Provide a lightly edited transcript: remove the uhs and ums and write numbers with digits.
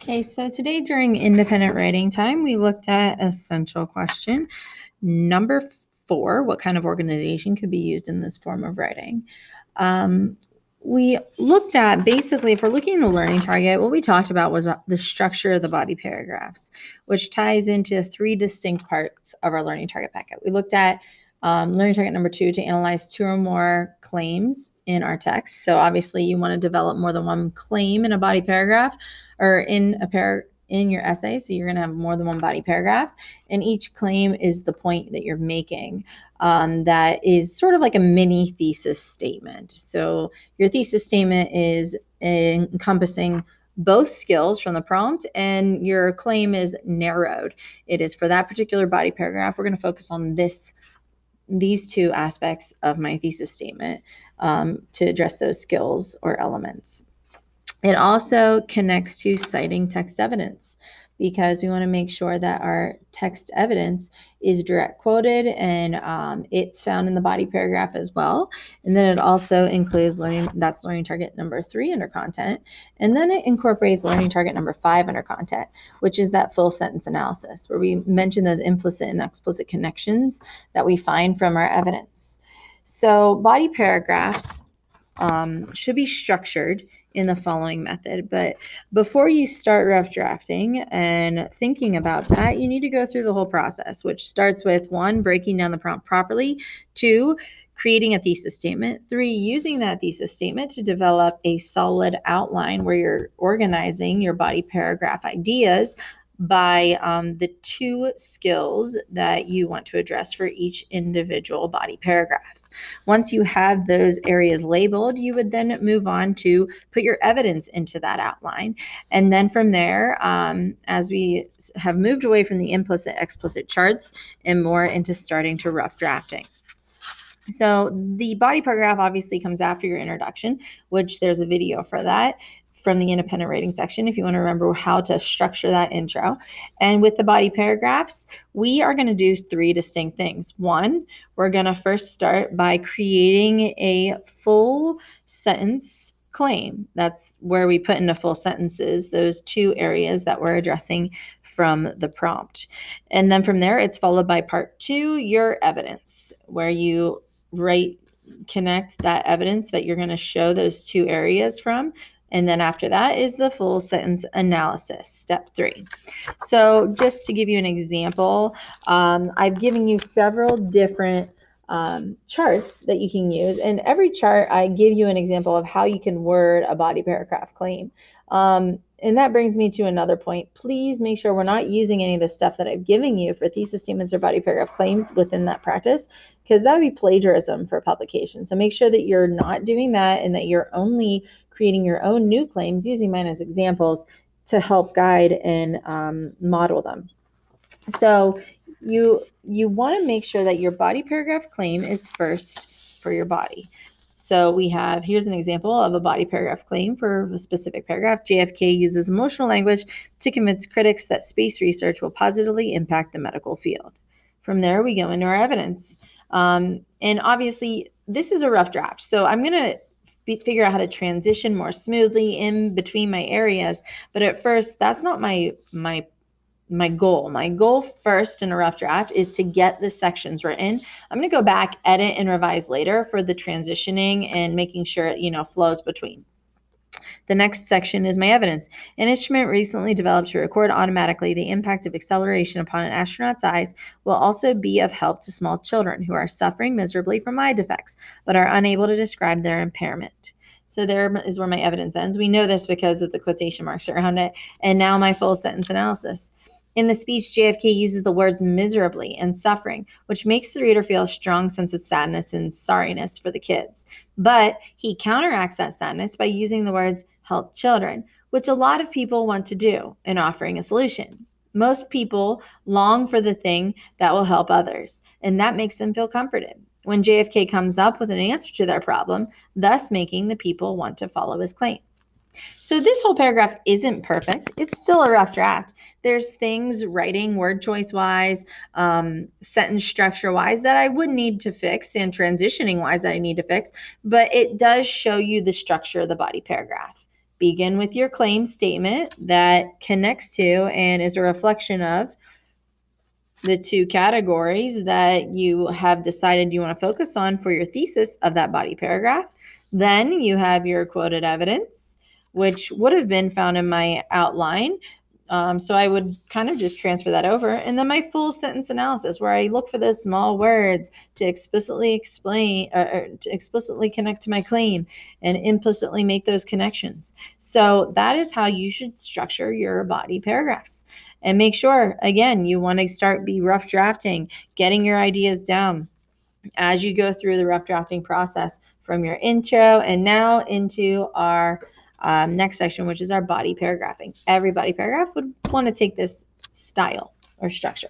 Okay, so today during independent writing time, we looked at essential question number 4, what kind of organization could be used in this form of writing? We looked at basically, if we're looking at the learning target, what we talked about was the structure of the body paragraphs, which ties into 3 distinct parts of our learning target packet. We looked at learning target number 2 to analyze 2 or more claims in our text. So obviously you want to develop more than one claim in a body paragraph or in your essay. So you're going to have more than one body paragraph, and each claim is the point that you're making. That is sort of like a mini thesis statement. So your thesis statement is encompassing both skills from the prompt, and your claim is narrowed. It is for that particular body paragraph. We're going to focus on these 2 aspects of my thesis statement to address those skills or elements. It also connects to citing text evidence, because we want to make sure that our text evidence is direct quoted and it's found in the body paragraph as well. And then it also includes learning target number 3 under content. And then it incorporates learning target number 5 under content, which is that full sentence analysis, where we mention those implicit and explicit connections that we find from our evidence. So body paragraphs should be structured in the following method. But before you start rough drafting and thinking about that, you need to go through the whole process, which starts with 1, breaking down the prompt properly, 2, creating a thesis statement, 3, using that thesis statement to develop a solid outline where you're organizing your body paragraph ideas by the 2 skills that you want to address for each individual body paragraph. Once you have those areas labeled, you would then move on to put your evidence into that outline. And then from there, as we have moved away from the implicit, explicit charts and more into starting to rough drafting. So the body paragraph obviously comes after your introduction, which there's a video for that from the independent rating section if you want to remember how to structure that intro. And with the body paragraphs, we are going to do 3 distinct things. 1, we're going to first start by creating a full sentence claim. That's where we put into full sentences those 2 areas that we're addressing from the prompt. And then from there, it's followed by part 2, your evidence, where you connect that evidence that you're going to show those 2 areas from. And then after that is the full sentence analysis, step 3. So just to give you an example, I've given you several different charts that you can use. And every chart, I give you an example of how you can word a body paragraph claim. And that brings me to another point. Please make sure we're not using any of the stuff that I've given you for thesis statements or body paragraph claims within that practice, because that would be plagiarism for publication. So make sure that you're not doing that and that you're only creating your own new claims using mine as examples to help guide and model them. So you want to make sure that your body paragraph claim is first for your body. So here's an example of a body paragraph claim for a specific paragraph. JFK uses emotional language to convince critics that space research will positively impact the medical field. From there, we go into our evidence. And obviously, this is a rough draft. So I'm going to figure out how to transition more smoothly in between my areas. But at first, that's not my goal. My goal first in a rough draft is to get the sections written. I'm going to go back, edit, and revise later for the transitioning and making sure it, flows between. The next section is my evidence. An instrument recently developed to record automatically the impact of acceleration upon an astronaut's eyes will also be of help to small children who are suffering miserably from eye defects, but are unable to describe their impairment. So there is where my evidence ends. We know this because of the quotation marks around it. And now my full sentence analysis. In the speech, JFK uses the words miserably and suffering, which makes the reader feel a strong sense of sadness and sorriness for the kids. But he counteracts that sadness by using the words help children, which a lot of people want to do in offering a solution. Most people long for the thing that will help others, and that makes them feel comforted when JFK comes up with an answer to their problem, thus making the people want to follow his claim. So this whole paragraph isn't perfect. It's still a rough draft. There's things writing, word choice wise, sentence structure wise that I would need to fix, and transitioning wise that I need to fix, but it does show you the structure of the body paragraph Begin with your claim statement that connects to and is a reflection of the two categories that you have decided you want to focus on for your thesis of that body paragraph. Then you have your quoted evidence, which would have been found in my outline. So I would kind of just transfer that over. And then my full sentence analysis, where I look for those small words to explicitly explain or to explicitly connect to my claim and implicitly make those connections. So that is how you should structure your body paragraphs. And make sure, again, you want to be rough drafting, getting your ideas down as you go through the rough drafting process from your intro and now into our next section, which is our body paragraphing. Every body paragraph would want to take this style or structure.